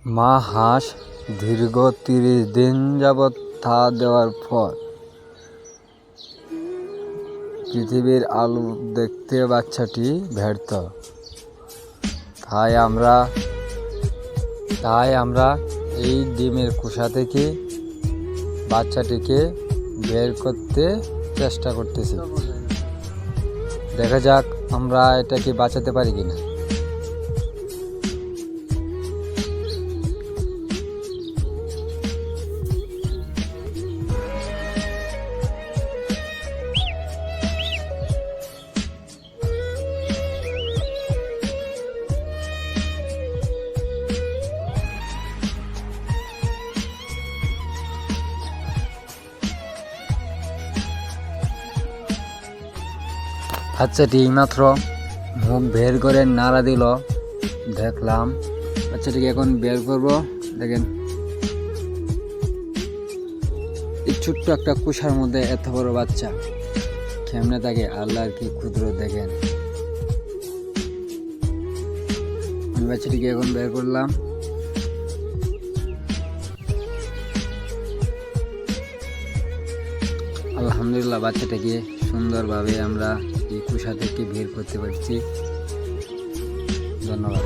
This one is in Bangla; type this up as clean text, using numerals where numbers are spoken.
মা হাঁস দীর্ঘ ৩০ দিন যাবৎ তা দেওয়ার পর পৃথিবীর আলো দেখতে বাচ্চাটি ব্যর্থ। তাই আমরা এই ডিমের খোসা থেকে বাচ্চাটিকে বের করতে চেষ্টা করতেছি। দেখা যাক আমরা এটাকে বাঁচাতে পারি কিনা। বাচ্চাটি এইমাত্র মুখ বের করে নাড়া দিল, দেখলাম। বাচ্চাটিকে এখন বের করব। দেখেন, এই ছোট্ট একটা কুষার মধ্যে এত বড় বাচ্চা কেমনে থাকে, আল্লাহর কি ক্ষুদ্র দেখেন। বাচ্চাটিকে এখন বের করলাম। আলহামদুলিল্লাহ, বাচ্চাটাকে সুন্দরভাবে আমরা এই কুষা থেকে বের করতে পারছি। ধন্যবাদ।